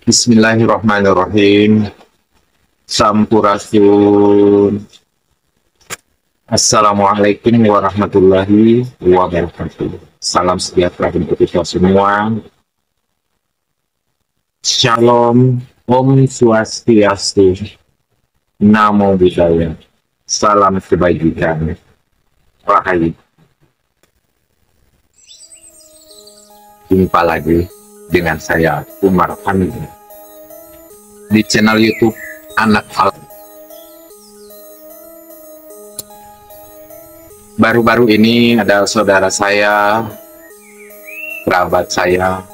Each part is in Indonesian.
Bismillahirrahmanirrahim. Sampurasun. Assalamualaikum warahmatullahi wabarakatuh. Salam sejahtera untuk kita semua. Shalom, Om Swastiastu, Namo Buddhaya. Salam kebajikan. Rahayu. Jumpa lagi dengan saya Umar Hamid di channel YouTube Anak Alam. Baru-baru ini ada saudara saya, kerabat saya,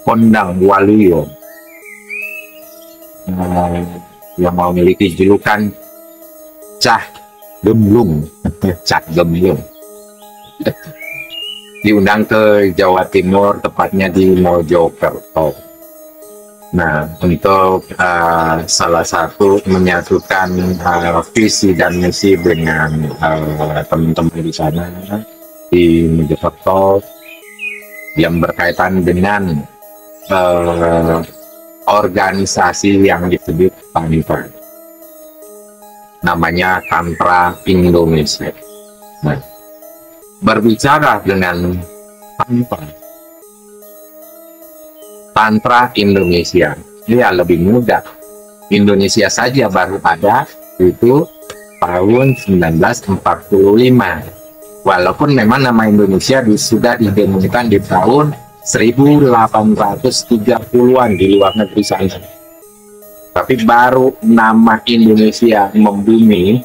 Kondang Waluyo, yang memiliki julukan Cah Gemblung, Cah Gemblung, diundang ke Jawa Timur, tepatnya di Mojokerto. Nah, untuk salah satu menyatukan visi dan misi dengan teman-teman di sana di Mojokerto yang berkaitan dengan organisasi yang disebut Tantra, namanya Tantra Indonesia. Nah, berbicara dengan Tantra Indonesia, ya lebih mudah. Indonesia saja baru ada itu tahun 1945. Walaupun memang nama Indonesia sudah ditemukan di tahun 1830-an di luar negeri sana. Tapi baru nama Indonesia membumi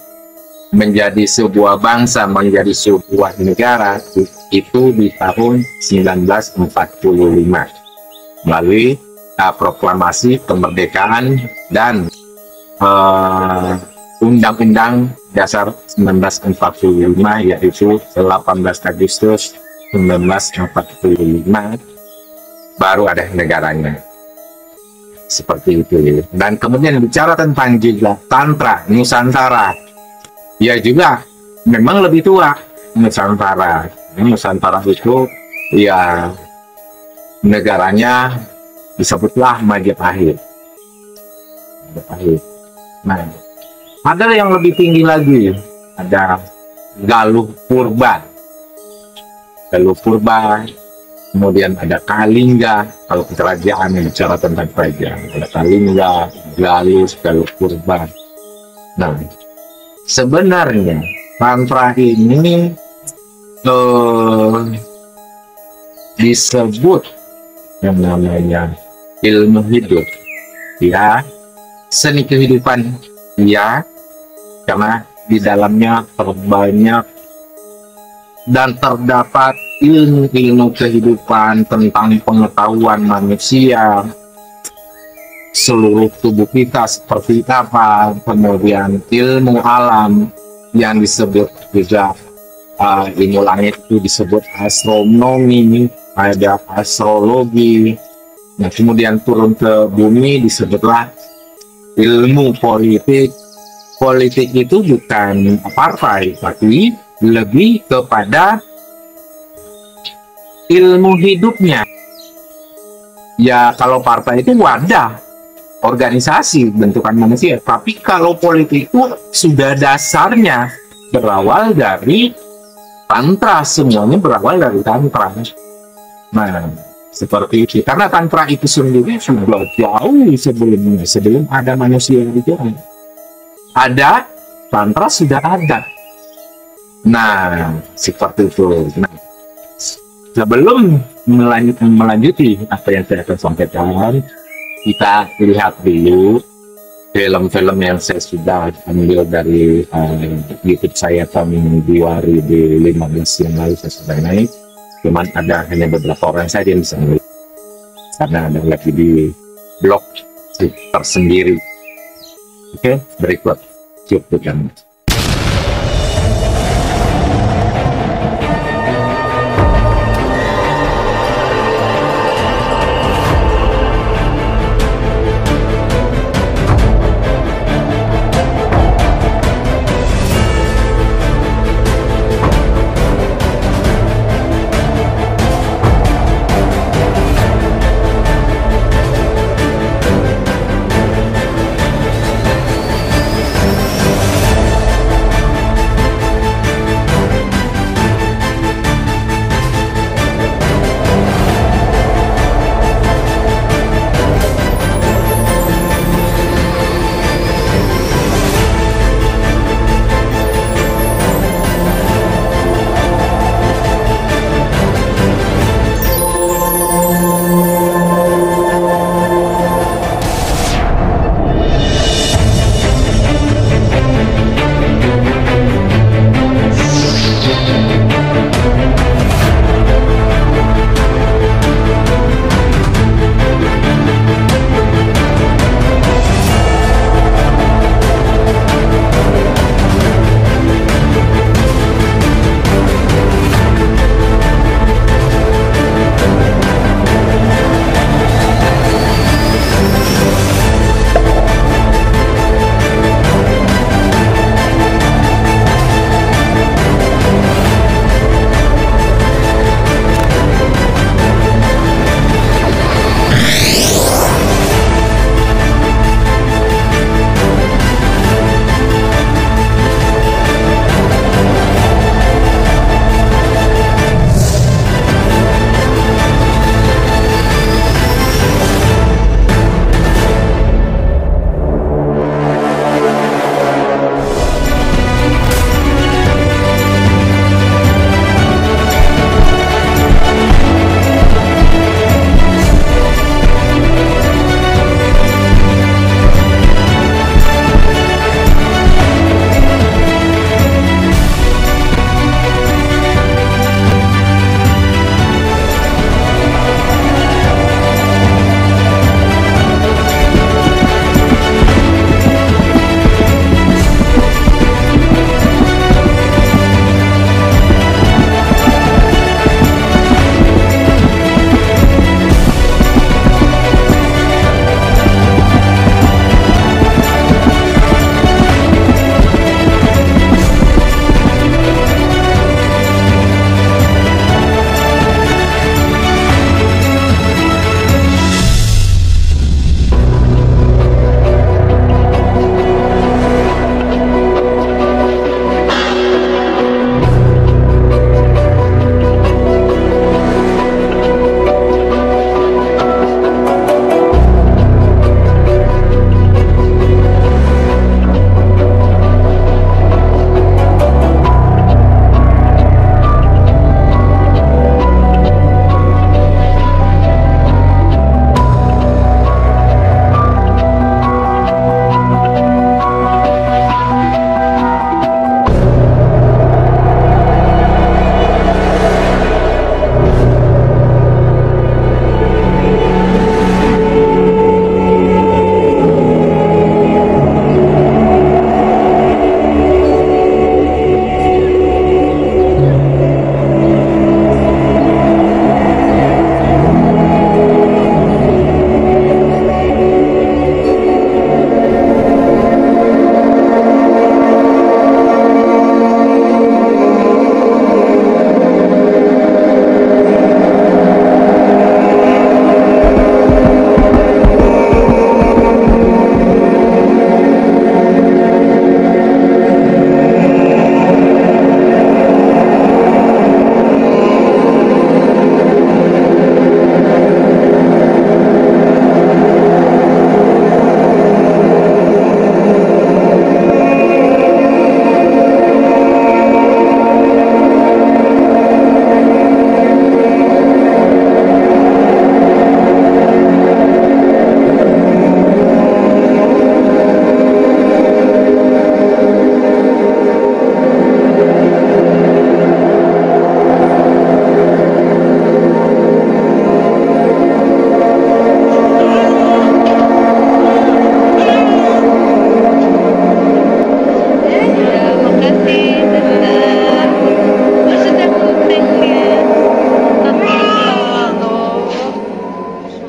menjadi sebuah bangsa, menjadi sebuah negara itu di tahun 1945 melalui proklamasi kemerdekaan dan Undang-Undang Dasar 1945, yaitu 18 Agustus 1945 baru ada negaranya. Seperti itu. Dan kemudian bicara tentang juga Tantra Nusantara, ya juga memang lebih tua Nusantara. Nusantara itu ya negaranya disebutlah Majapahit. Nah, ada yang lebih tinggi lagi, ada Galuh Purba. Galuh Purba, kemudian ada Kalingga. Kalau kerajaan bicara tentang kerajaan, ada Kalingga, Galuh, Galuh Purba. Nah, sebenarnya Tantra ini disebut yang namanya ilmu hidup, ya, seni kehidupan, ya, karena di dalamnya terbanyak dan terdapat ilmu-ilmu kehidupan tentang pengetahuan manusia, seluruh tubuh kita seperti apa, kemudian ilmu alam yang disebut juga ilmu langit itu disebut astronomi, ada astrologi. Nah, kemudian turun ke bumi disebutlah ilmu politik. Politik itu bukan partai, tapi lebih kepada ilmu hidupnya. Ya, kalau partai itu wadah, organisasi bentukan manusia. Tapi kalau politik itu sudah dasarnya berawal dari Tantra, semuanya berawal dari Tantra. Nah, seperti itu. Karena Tantra itu sendiri sudah jauh sebelumnya, sebelum ada manusia itu ada, Tantra sudah ada. Nah, seperti itu. Nah, sebelum melanjuti apa yang saya akan sampaikan, kita lihat dulu film-film yang saya sudah ambil dari YouTube saya tahun 2015 yang lalu. Saya sudah naik, cuman ada hanya beberapa orang saja yang bisa melihat karena ada lagi di blog tersendiri. Oke, berikut cuplikan.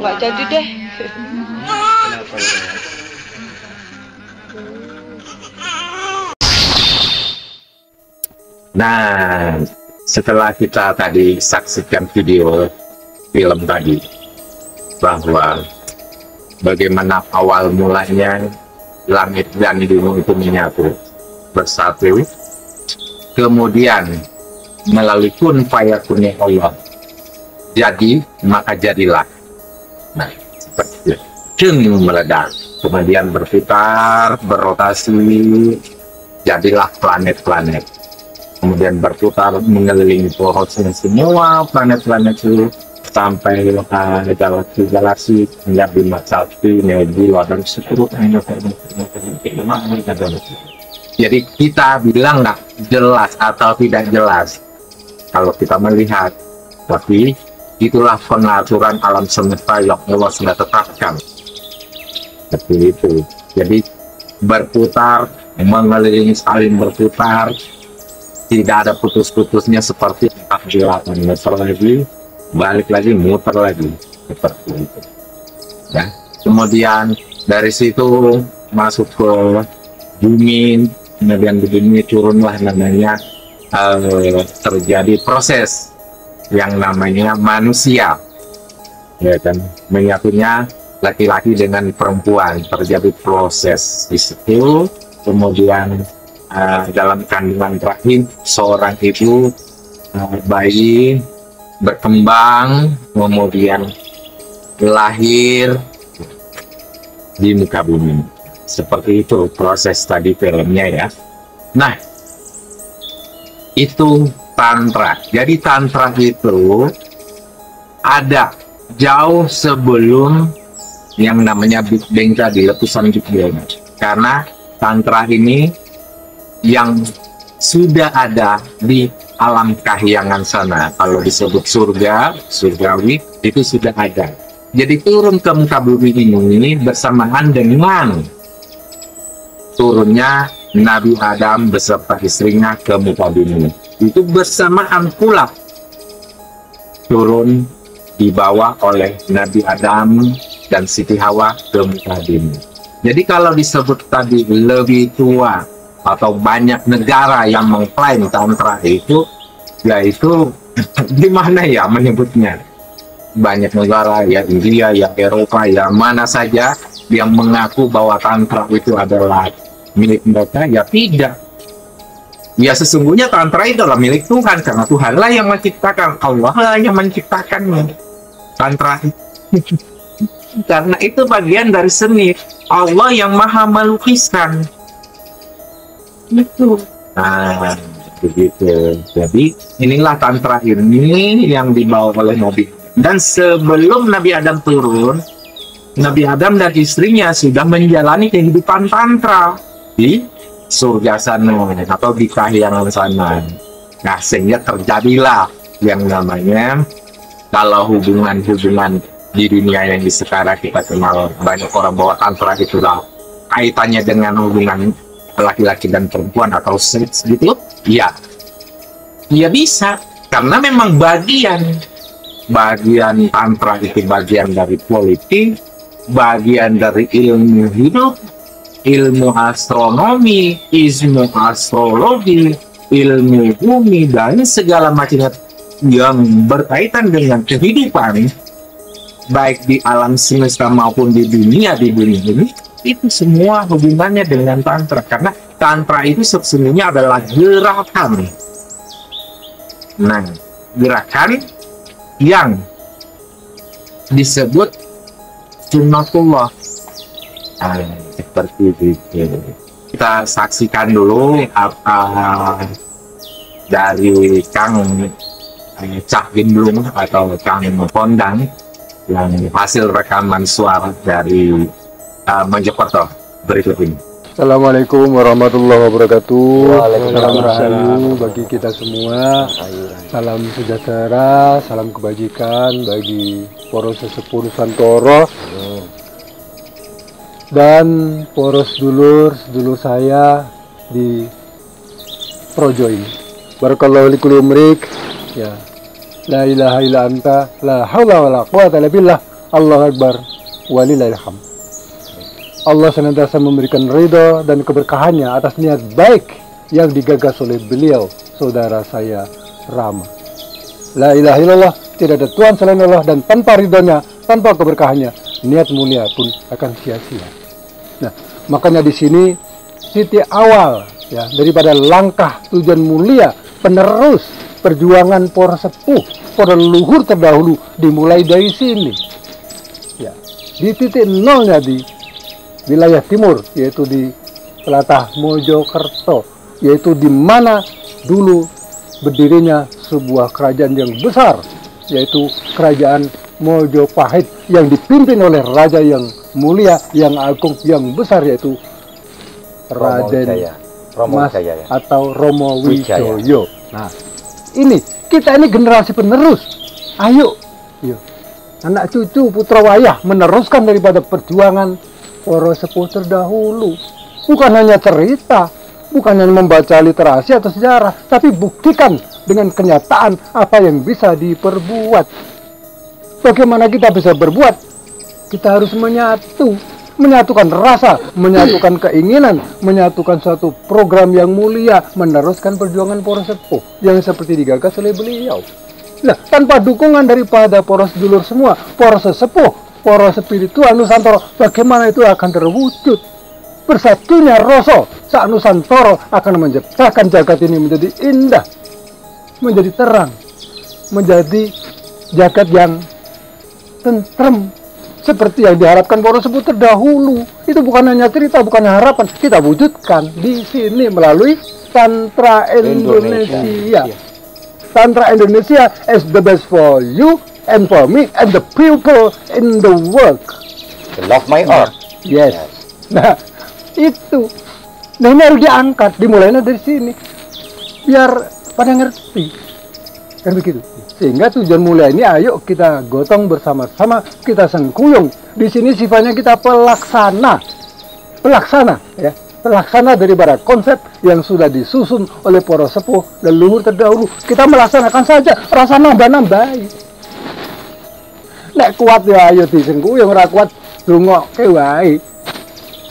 Nggak jadi deh. Kenapa ya? Nah, setelah kita tadi saksikan video film tadi bahwa bagaimana awal mulanya langit dan bumi itu menyatu bersatu, kemudian melalui kun fayakunnya Allah jadi maka jadilah. Nah, seperti itu. Meledak, kemudian berputar, berotasi, jadilah planet-planet. Kemudian berputar mengelilingi porosnya semua planet-planet itu sampai galaksi-galaksi hingga bima sakti, nebula dan seterusnya. Jadi kita bilang nggak jelas atau tidak jelas kalau kita melihat, tapi itulah pengaturan alam semesta yang Allah sudah tetapkan. Seperti itu. Jadi berputar, mengelilingi, saling berputar, tidak ada putus-putusnya seperti takdiratan, muter lagi, balik lagi, muter lagi, seperti itu. Ya. Kemudian dari situ masuk ke bumi, kemudian di bumi turunlah namanya terjadi proses yang namanya manusia, ya kan, menyatunya laki-laki dengan perempuan, terjadi proses di situ. Kemudian dalam kandungan rahim seorang ibu, bayi berkembang, kemudian lahir di muka bumi. Seperti itu proses tadi filmnya ya. Nah, itu tantra. Jadi tantra itu ada jauh sebelum yang namanya Big Bang tadi, letusan Big Bang. Karena tantra ini yang sudah ada di alam kahyangan sana. Kalau disebut surga, surgawi, itu sudah ada. Jadi turun ke muka bumi ini bersamaan dengan turunnya Nabi Adam beserta istrinya ke muka bumi. Itu bersamaan pula turun dibawa oleh Nabi Adam dan Siti Hawa ke muka bumi. Jadi kalau disebut tadi lebih tua atau banyak negara yang mengklaim tantra itu, yaitu gimana ya menyebutnya? Banyak negara, ya India, ya Eropa, ya mana saja yang mengaku bahwa tantra itu adalah milik mereka, ya tidak. Ya sesungguhnya tantra itu adalah milik Tuhan, karena Tuhanlah yang menciptakan, Allah lah yang menciptakannya. Tantra karena itu bagian dari seni Allah yang maha melukiskan itu. Nah, begitu. Jadi inilah tantra ini yang dibawa oleh Nabi. Dan sebelum Nabi Adam turun, Nabi Adam dan istrinya sudah menjalani kehidupan tantra di surga sana atau di kahyangan sana. Nah, sehingga terjadilah yang namanya, kalau hubungan-hubungan di dunia yang di sekarang kita kenal, banyak orang bahwa tantra itulah kaitannya dengan hubungan laki-laki dan perempuan atau seks gitu. Ya, ya bisa, karena memang bagian tantra itu bagian dari politik, bagian dari ilmu hidup, ilmu astronomi, ilmu astrologi, ilmu bumi, dan segala macamnya yang berkaitan dengan kehidupan baik di alam semesta maupun di dunia ini, itu semua hubungannya dengan tantra. Karena tantra itu sesungguhnya adalah gerakan. Nah, gerakan yang disebut sunnatullah. Nah, seperti itu. Kita saksikan dulu apa dari Kang Cak Ginblung atau Kang Kondang yang hasil rekaman suara dari Mojokerto berikut ini. Assalamualaikum warahmatullahi wabarakatuh. Salam rahayu bagi kita semua. Salam sejahtera, salam kebajikan bagi poros sesepuh Nusantara dan poros sedulur saya di Projo ini. Barakallahu likulli umrik. Ya. La ilaha illa anta, la haula wala quwata illa billah. Allah Akbar, walillahilham. Allah senantiasa memberikan ridho dan keberkahannya atas niat baik yang digagas oleh beliau, saudara saya Rama. La ilaha illallah, tidak ada Tuhan selain Allah, dan tanpa ridhonya, tanpa keberkahannya, niat mulia pun akan sia-sia. Nah, makanya di sini titik awal ya daripada langkah tujuan mulia penerus perjuangan para sepuh, para leluhur terdahulu dimulai dari sini. Ya, di titik nolnya di wilayah timur, yaitu di Tlatah Mojokerto, yaitu di mana dulu berdirinya sebuah kerajaan yang besar, yaitu kerajaan Mojopahit yang dipimpin oleh raja yang mulia, yang agung, yang besar, yaitu Raden Mas atau Romo Wijoyo. Nah, kita ini generasi penerus. Ayo, anak cucu putra wayah meneruskan daripada perjuangan para sepuh terdahulu. Bukan hanya cerita, bukan hanya membaca literasi atau sejarah, tapi buktikan dengan kenyataan apa yang bisa diperbuat. Bagaimana kita bisa berbuat? Kita harus menyatukan rasa, menyatukan keinginan, menyatukan suatu program yang mulia, meneruskan perjuangan para sepuh yang seperti digagas oleh beliau. Nah, tanpa dukungan daripada para sedulur semua, para sesepuh, para spiritual Nusantara, bagaimana itu akan terwujud? Bersatunya rasa sak Nusantara akan menciptakan jagat ini menjadi indah, menjadi terang, menjadi jagat yang tentrem seperti yang diharapkan para sepuh terdahulu. Itu bukan hanya cerita, bukan hanya harapan, kita wujudkan di sini melalui Tantra Indonesia. Tantra Indonesia is the best for you and for me and the people in the world. To love my art. Yes. Nah, itu. Nah, ini harus diangkat, dimulainya dari sini. Biar pada ngerti. Kan begitu. Sehingga tujuan mulia ini, ayo kita gotong bersama-sama, kita sengkuyung. Di sini sifatnya kita pelaksana, ya, pelaksana daripada konsep yang sudah disusun oleh para sepuh leluhur terdahulu. Kita melaksanakan saja, rasa nambah-nambahi. Nek kuat ya, ayo disengkuyung, ora kuat dongok ke wae.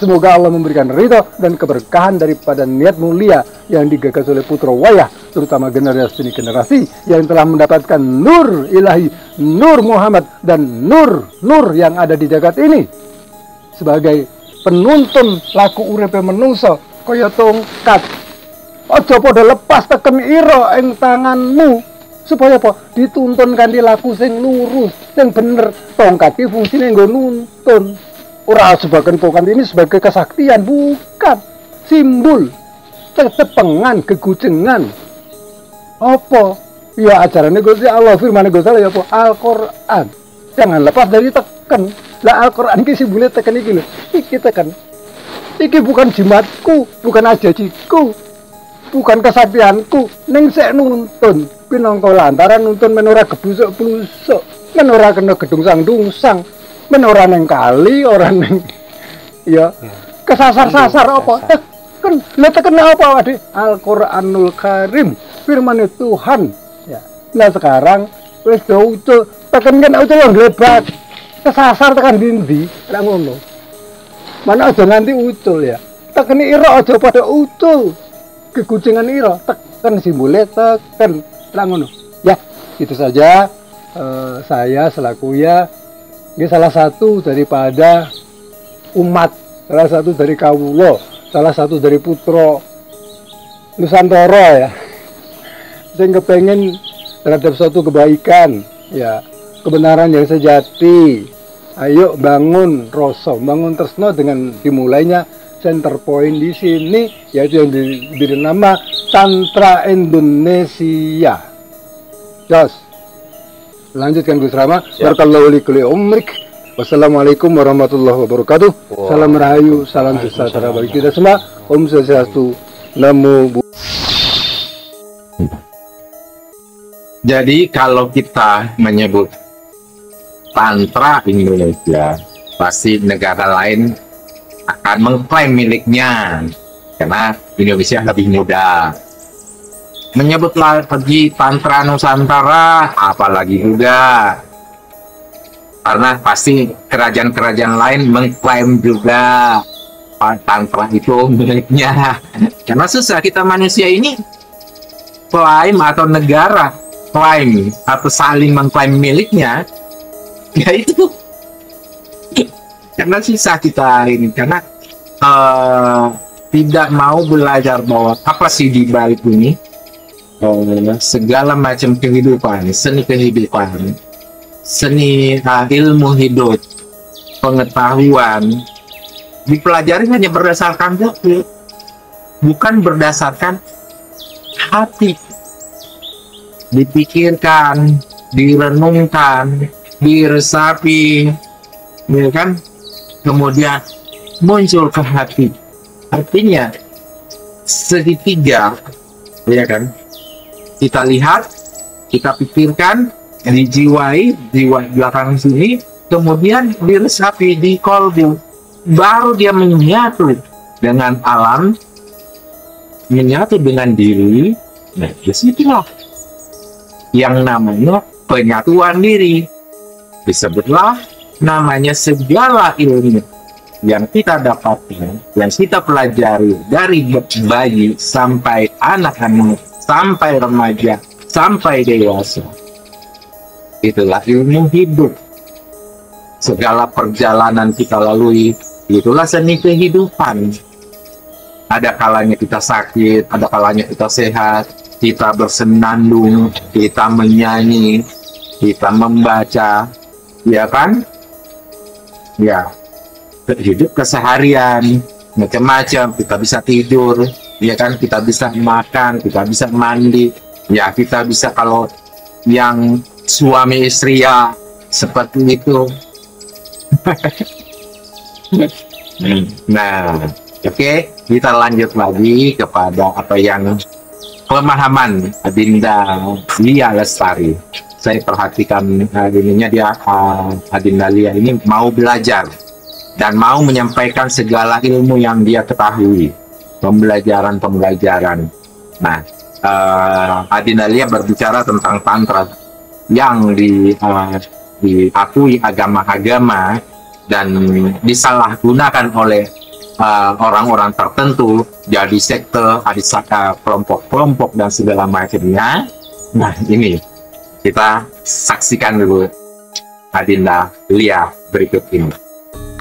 Semoga Allah memberikan ridho dan keberkahan daripada niat mulia yang digagas oleh putra wayah, terutama generasi yang telah mendapatkan nur ilahi, nur Muhammad, dan nur yang ada di jagat ini sebagai penuntun laku uripe menungso kaya tongkat. Aja padha lepas teken ira ing tanganmu supaya apa? Dituntun kanthi laku sing lurus, sing bener. Tongkat iki fungsine nggo nuntun. Ora sebagai tongkat ini sebagai kesaktian, bukan simbol ketepengan, kegujengan. Apa? Ya ajarannya Gusti Allah, firman Gusti Allah ya apa? Al-Qur'an. Jangan lepas dari teken. Lah Al-Qur'an iki simbole teken iki lho. Iki teken. Iki bukan jimatku, bukan ajajiku, bukan kesaktianku, ning sek nuntun. Pinangka lantaran nuntun men ora gebusuk-blusuk, men ora kena gedung-sang-dungsang, men ora ning kali, ora ning ya kesasar-sasar apa? Teken. Lah teken apa Adik? Al-Qur'anul Karim, firman Tuhan. Ya. Nah sekarang wis do ucul, teken kan ucul yang glebat. Kesasar tekan ndi? Lah ngono. Mana aja nanti ucul ya. Teken ira aja pada ucul. Kegucingan ira, teken simbole teken. Lah ngono. Ya, itu saja saya selaku ya ini salah satu daripada umat, salah satu dari kawula, salah satu dari putra Nusantara ya. Saya kepengen terhadap suatu kebaikan, ya, kebenaran yang sejati. Ayo bangun rasa, bangun tresno dengan dimulainya center point di sini, yaitu yang diberi nama Tantra Indonesia. Jos, lanjutkan Gus Rama. Barakallahu li umrik. Wassalamualaikum warahmatullahi wabarakatuh. Salam rahayu, salam sejahtera bagi kita semua. Om Swastiastu, Namo Buddhaya. Jadi kalau kita menyebut Tantra Indonesia, pasti negara lain akan mengklaim miliknya karena Indonesia lebih muda. Menyebut lagi Tantra Nusantara, apalagi juga Karena pasti kerajaan-kerajaan lain mengklaim juga tantra itu miliknya. Karena susah kita manusia ini klaim atau negara klaim atau saling mengklaim miliknya, ya itu karena susah kita ini, karena tidak mau belajar bahwa apa sih di balik ini, segala macam kehidupan, seni kehidupan, seni ilmu hidup, pengetahuan dipelajari hanya berdasarkan buku, bukan berdasarkan hati, dipikirkan, direnungkan, diresapi, ya kan, kemudian muncul ke hati. Artinya segitiga, ya kan, kita lihat, kita pikirkan, dijiwai, jiwa belakang sini, kemudian diresapi, di kolbu, baru dia menyatu dengan alam, menyatu dengan diri. Nah, disitulah yang namanya penyatuan diri. Disebutlah namanya segala ilmu yang kita dapatkan, yang kita pelajari dari bayi sampai anak-anak, sampai remaja, sampai dewasa. Itulah ilmu hidup. Segala perjalanan kita lalui, itulah seni kehidupan. Ada kalanya kita sakit, ada kalanya kita sehat, kita bersenandung, kita menyanyi, kita membaca, ya kan? Ya, hidup keseharian, macam-macam, kita bisa tidur, ya kan? Kita bisa makan, kita bisa mandi, ya kita bisa, kalau yang suami istri ya seperti itu. Nah, oke, kita lanjut lagi kepada apa yang pemahaman Adinda Lia Lestari. Saya perhatikan ininya dia, Adinda Lia ini mau belajar dan mau menyampaikan segala ilmu yang dia ketahui, pembelajaran. Nah, Adinda Lia berbicara tentang tantra yang diakui agama-agama dan disalahgunakan oleh orang-orang tertentu, jadi sekte, ada kelompok-kelompok dan segala macamnya. Nah, ini kita saksikan dulu Adinda Lia berikut ini.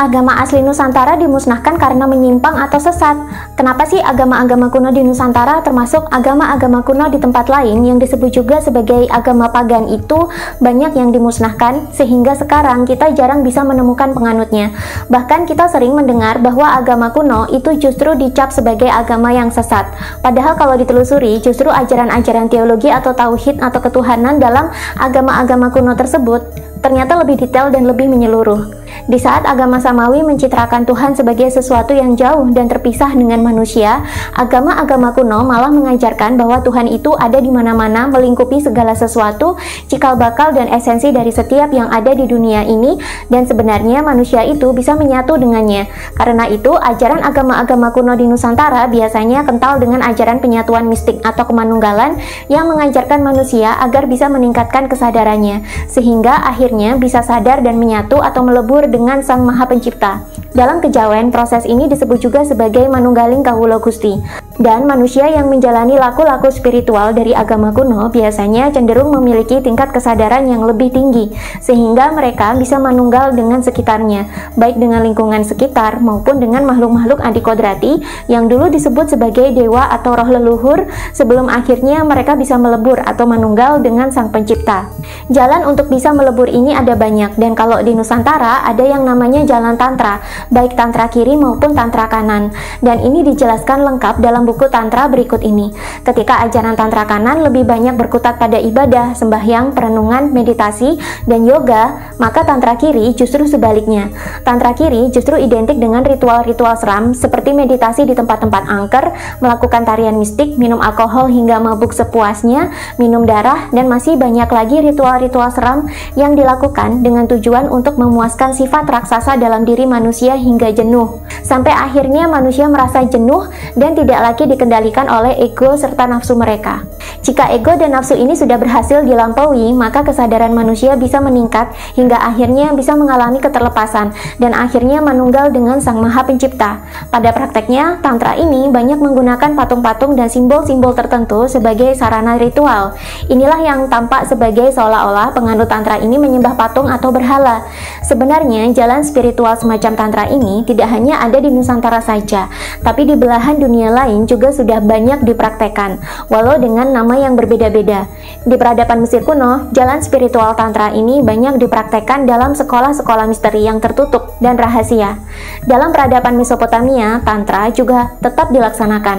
Agama asli Nusantara dimusnahkan karena menyimpang atau sesat. Kenapa sih agama-agama kuno di Nusantara, termasuk agama-agama kuno di tempat lain yang disebut juga sebagai agama pagan itu banyak yang dimusnahkan, sehingga sekarang kita jarang bisa menemukan penganutnya. Bahkan kita sering mendengar bahwa agama kuno itu justru dicap sebagai agama yang sesat. Padahal kalau ditelusuri, justru ajaran-ajaran teologi atau tauhid atau ketuhanan dalam agama-agama kuno tersebut ternyata lebih detail dan lebih menyeluruh. Di saat agama Samawi mencitrakan Tuhan sebagai sesuatu yang jauh dan terpisah dengan manusia, agama-agama kuno malah mengajarkan bahwa Tuhan itu ada di mana-mana, melingkupi segala sesuatu, cikal bakal dan esensi dari setiap yang ada di dunia ini, dan sebenarnya manusia itu bisa menyatu dengannya. Karena itu, ajaran agama-agama kuno di Nusantara biasanya kental dengan ajaran penyatuan mistik atau kemanunggalan yang mengajarkan manusia agar bisa meningkatkan kesadarannya, sehingga akhirnya bisa sadar dan menyatu atau melebur dengan Sang Maha Pencipta. Dalam kejawen, proses ini disebut juga sebagai manunggaling kawula Gusti. Dan manusia yang menjalani laku-laku spiritual dari agama kuno biasanya cenderung memiliki tingkat kesadaran yang lebih tinggi, sehingga mereka bisa manunggal dengan sekitarnya, baik dengan lingkungan sekitar maupun dengan makhluk-makhluk adikodrati yang dulu disebut sebagai dewa atau roh leluhur, sebelum akhirnya mereka bisa melebur atau manunggal dengan Sang Pencipta. Jalan untuk bisa melebur ini ada banyak, dan kalau di Nusantara ada yang namanya jalan tantra, baik tantra kiri maupun tantra kanan, dan ini dijelaskan lengkap dalam buku tantra berikut ini. Ketika ajaran tantra kanan lebih banyak berkutat pada ibadah, sembahyang, perenungan, meditasi, dan yoga, maka tantra kiri justru sebaliknya. Tantra kiri justru identik dengan ritual-ritual seram seperti meditasi di tempat-tempat angker, melakukan tarian mistik, minum alkohol hingga mabuk sepuasnya, minum darah, dan masih banyak lagi ritual-ritual seram yang dilakukan dengan tujuan untuk memuaskan sifat raksasa dalam diri manusia hingga jenuh. Sampai akhirnya manusia merasa jenuh dan tidak lagi laki-laki dikendalikan oleh ego serta nafsu mereka. Jika ego dan nafsu ini sudah berhasil dilampaui, maka kesadaran manusia bisa meningkat hingga akhirnya bisa mengalami keterlepasan dan akhirnya manunggal dengan Sang Maha Pencipta. Pada prakteknya, Tantra ini banyak menggunakan patung-patung dan simbol-simbol tertentu sebagai sarana ritual. Inilah yang tampak sebagai seolah-olah penganut Tantra ini menyembah patung atau berhala. Sebenarnya, jalan spiritual semacam Tantra ini tidak hanya ada di Nusantara saja, tapi di belahan dunia lain juga sudah banyak dipraktekkan, walau dengan nama yang berbeda-beda. Di peradaban Mesir kuno, jalan spiritual Tantra ini banyak dipraktekkan dalam sekolah-sekolah misteri yang tertutup dan rahasia. Dalam peradaban Mesopotamia, Tantra juga tetap dilaksanakan.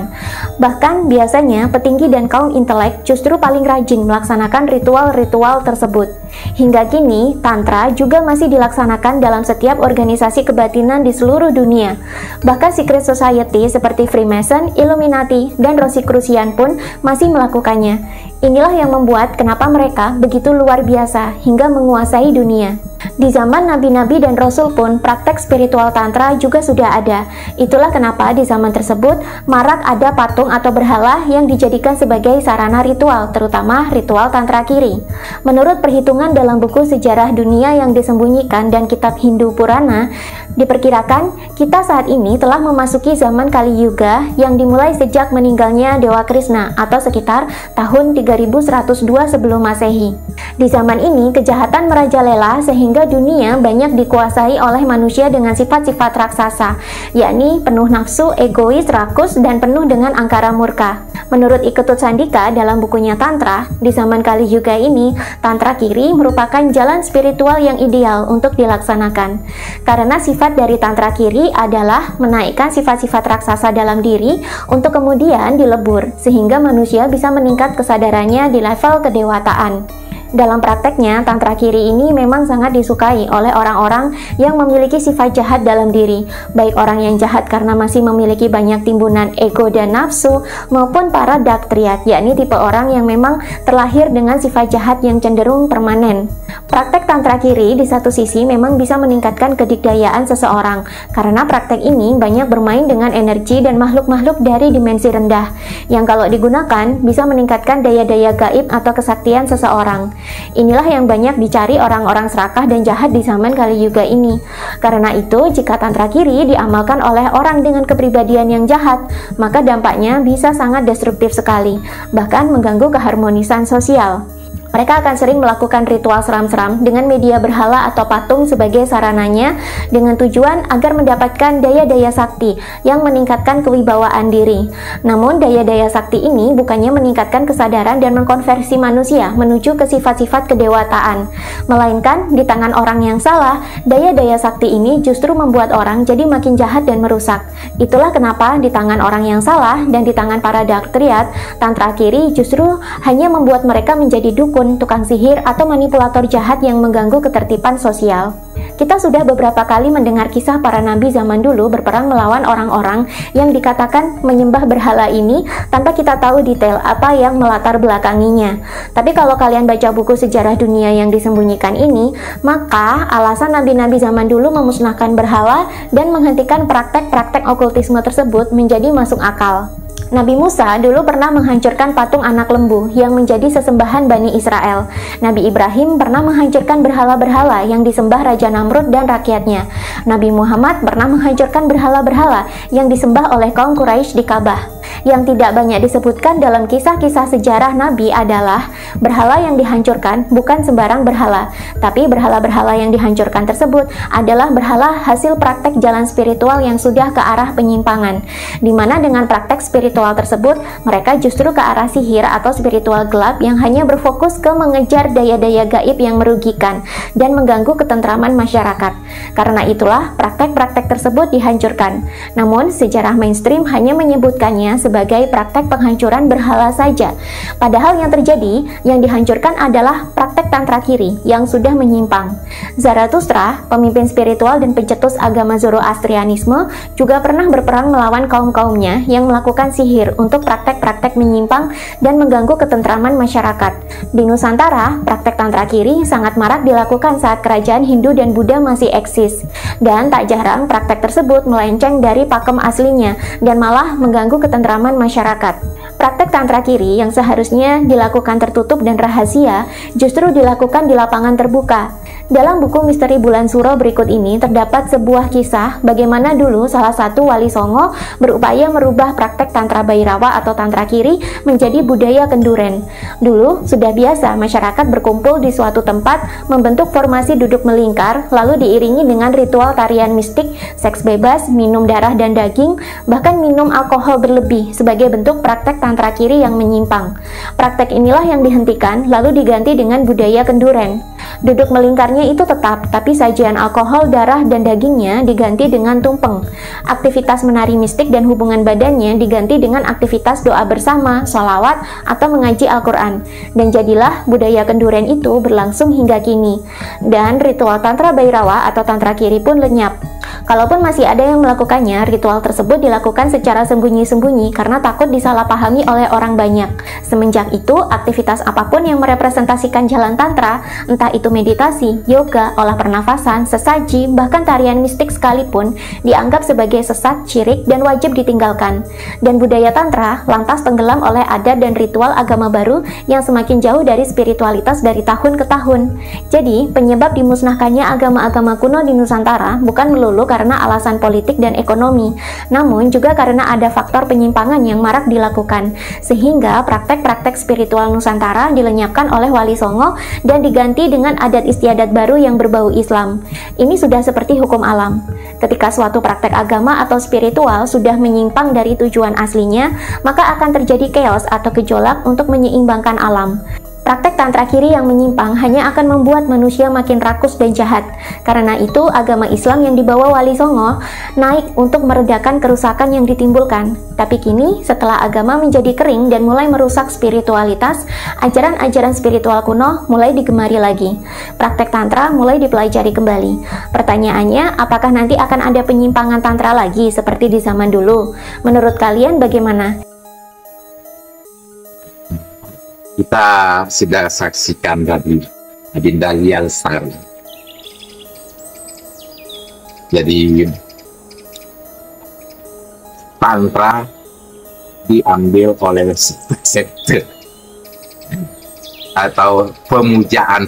Bahkan biasanya petinggi dan kaum intelek justru paling rajin melaksanakan ritual-ritual tersebut. Hingga kini, Tantra juga masih dilaksanakan dalam setiap organisasi kebatinan di seluruh dunia. Bahkan secret society seperti Freemason, Illuminati, dan Rosicrucian pun masih melakukannya. Inilah yang membuat kenapa mereka begitu luar biasa hingga menguasai dunia. Di zaman nabi-nabi dan rasul pun praktek spiritual Tantra juga sudah ada. Itulah kenapa di zaman tersebut marak ada patung atau berhala yang dijadikan sebagai sarana ritual, terutama ritual Tantra Kiri. Menurut perhitungan dalam buku sejarah dunia yang disembunyikan dan kitab Hindu Purana, diperkirakan kita saat ini telah memasuki zaman Kali Yuga yang dimulai sejak meninggalnya Dewa Krishna atau sekitar tahun 3102 sebelum Masehi. Di zaman ini kejahatan merajalela sehingga dunia banyak dikuasai oleh manusia dengan sifat-sifat raksasa, yakni penuh nafsu, egois, rakus, dan penuh dengan angkara murka. Menurut Iketut Sandika dalam bukunya Tantra, di zaman Kali Yuga ini, Tantra Kiri merupakan jalan spiritual yang ideal untuk dilaksanakan. Karena sifat dari Tantra Kiri adalah menaikkan sifat-sifat raksasa dalam diri untuk kemudian dilebur, sehingga manusia bisa meningkat kesadarannya di level kedewataan. Dalam prakteknya, Tantra Kiri ini memang sangat disukai oleh orang-orang yang memiliki sifat jahat dalam diri, baik orang yang jahat karena masih memiliki banyak timbunan ego dan nafsu, maupun para dark triad, yakni tipe orang yang memang terlahir dengan sifat jahat yang cenderung permanen. Praktek Tantra Kiri di satu sisi memang bisa meningkatkan kedikdayaan seseorang, karena praktek ini banyak bermain dengan energi dan makhluk-makhluk dari dimensi rendah, yang kalau digunakan bisa meningkatkan daya-daya gaib atau kesaktian seseorang. Inilah yang banyak dicari orang-orang serakah dan jahat di zaman Kali Yuga ini. Karena itu, jika Tantra Kiri diamalkan oleh orang dengan kepribadian yang jahat, maka dampaknya bisa sangat destruktif sekali, bahkan mengganggu keharmonisan sosial. Mereka akan sering melakukan ritual seram-seram dengan media berhala atau patung sebagai sarananya dengan tujuan agar mendapatkan daya-daya sakti yang meningkatkan kewibawaan diri. Namun daya-daya sakti ini bukannya meningkatkan kesadaran dan mengkonversi manusia menuju ke sifat-sifat kedewataan, melainkan di tangan orang yang salah, daya-daya sakti ini justru membuat orang jadi makin jahat dan merusak. Itulah kenapa di tangan orang yang salah dan di tangan para dark triad, Tantra Kiri justru hanya membuat mereka menjadi dukun, tukang sihir, atau manipulator jahat yang mengganggu ketertiban sosial. Kita sudah beberapa kali mendengar kisah para nabi zaman dulu berperang melawan orang-orang yang dikatakan menyembah berhala ini tanpa kita tahu detail apa yang melatar belakanginya. Tapi kalau kalian baca buku sejarah dunia yang disembunyikan ini, maka alasan nabi-nabi zaman dulu memusnahkan berhala dan menghentikan praktek-praktek okultisme tersebut menjadi masuk akal. Nabi Musa dulu pernah menghancurkan patung anak lembu yang menjadi sesembahan Bani Israel. Nabi Ibrahim pernah menghancurkan berhala-berhala yang disembah Raja Namrud dan rakyatnya. Nabi Muhammad pernah menghancurkan berhala-berhala yang disembah oleh kaum Quraisy di Ka'bah. Yang tidak banyak disebutkan dalam kisah-kisah sejarah Nabi adalah berhala yang dihancurkan bukan sembarang berhala, tapi berhala-berhala yang dihancurkan tersebut adalah berhala hasil praktek jalan spiritual yang sudah ke arah penyimpangan, di mana dengan praktek spiritual tersebut mereka justru ke arah sihir atau spiritual gelap yang hanya berfokus ke mengejar daya-daya gaib yang merugikan dan mengganggu ketentraman masyarakat. Karena itulah praktek-praktek tersebut dihancurkan. Namun sejarah mainstream hanya menyebutkannya sebagai praktek penghancuran berhala saja. Padahal yang terjadi, yang dihancurkan adalah praktek Tantra Kiri yang sudah menyimpang. Zarathustra, pemimpin spiritual dan pencetus agama Zoroastrianisme, juga pernah berperang melawan kaum-kaumnya yang melakukan sihir untuk praktek-praktek menyimpang dan mengganggu ketentraman masyarakat. Di Nusantara, praktek Tantra Kiri sangat marak dilakukan saat kerajaan Hindu dan Buddha masih eksis. Dan tak jarang praktek tersebut melenceng dari pakem aslinya dan malah mengganggu ketentraman ketentraman masyarakat. Praktek tantra kiri yang seharusnya dilakukan tertutup dan rahasia justru dilakukan di lapangan terbuka. Dalam buku Misteri Bulan Suro berikut ini terdapat sebuah kisah bagaimana dulu salah satu wali songo berupaya merubah praktek tantra Bhairawa atau tantra kiri menjadi budaya kenduren. Dulu sudah biasa masyarakat berkumpul di suatu tempat membentuk formasi duduk melingkar lalu diiringi dengan ritual tarian mistik, seks bebas, minum darah dan daging, bahkan minum alkohol berlebih sebagai bentuk praktek tantra kiri yang menyimpang. Praktek inilah yang dihentikan lalu diganti dengan budaya kenduren. Duduk melingkarnya itu tetap, tapi sajian alkohol, darah, dan dagingnya diganti dengan tumpeng. Aktivitas menari mistik dan hubungan badannya diganti dengan aktivitas doa bersama, sholawat, atau mengaji Al-Quran. Dan jadilah budaya kenduren itu berlangsung hingga kini. Dan ritual tantra Bhairawa atau tantra kiri pun lenyap. Kalaupun masih ada yang melakukannya, ritual tersebut dilakukan secara sembunyi-sembunyi karena takut disalahpahami oleh orang banyak. Semenjak itu, aktivitas apapun yang merepresentasikan jalan tantra, entah itu meditasi, yoga, olah pernafasan, sesaji, bahkan tarian mistik sekalipun, dianggap sebagai sesat, syirik, dan wajib ditinggalkan. Dan budaya tantra lantas tenggelam oleh adat dan ritual agama baru yang semakin jauh dari spiritualitas dari tahun ke tahun. Jadi, penyebab dimusnahkannya agama-agama kuno di Nusantara bukan melulu karena alasan politik dan ekonomi, namun juga karena ada faktor penyimpangan yang marak dilakukan, sehingga praktek-praktek spiritual Nusantara dilenyapkan oleh Wali Songo dan diganti dengan adat istiadat baru yang berbau Islam. Ini sudah seperti hukum alam. Ketika suatu praktek agama atau spiritual sudah menyimpang dari tujuan aslinya, maka akan terjadi chaos atau gejolak untuk menyeimbangkan alam. Praktek tantra kiri yang menyimpang hanya akan membuat manusia makin rakus dan jahat. Karena itu, agama Islam yang dibawa Wali Songo naik untuk meredakan kerusakan yang ditimbulkan. Tapi kini, setelah agama menjadi kering dan mulai merusak spiritualitas, ajaran-ajaran spiritual kuno mulai digemari lagi. Praktek tantra mulai dipelajari kembali. Pertanyaannya, apakah nanti akan ada penyimpangan tantra lagi seperti di zaman dulu? Menurut kalian bagaimana? Kita sudah saksikan tadi Adinda Lia Lestari. Jadi tantra diambil oleh sekte atau pemujaan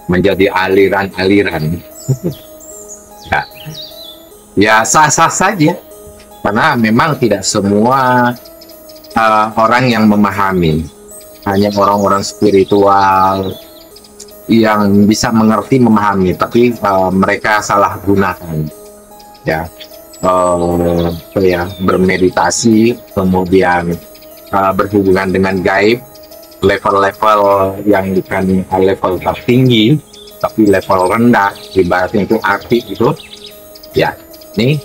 menjadi aliran-aliran. Ya sah-sah saja, karena memang tidak semua orang yang memahami, hanya orang-orang spiritual yang bisa mengerti memahami, tapi mereka salah gunakan, ya, bermeditasi, kemudian berhubungan dengan gaib, level-level yang bukan level tertinggi, tapi level rendah, ibaratnya itu api itu, ya, nih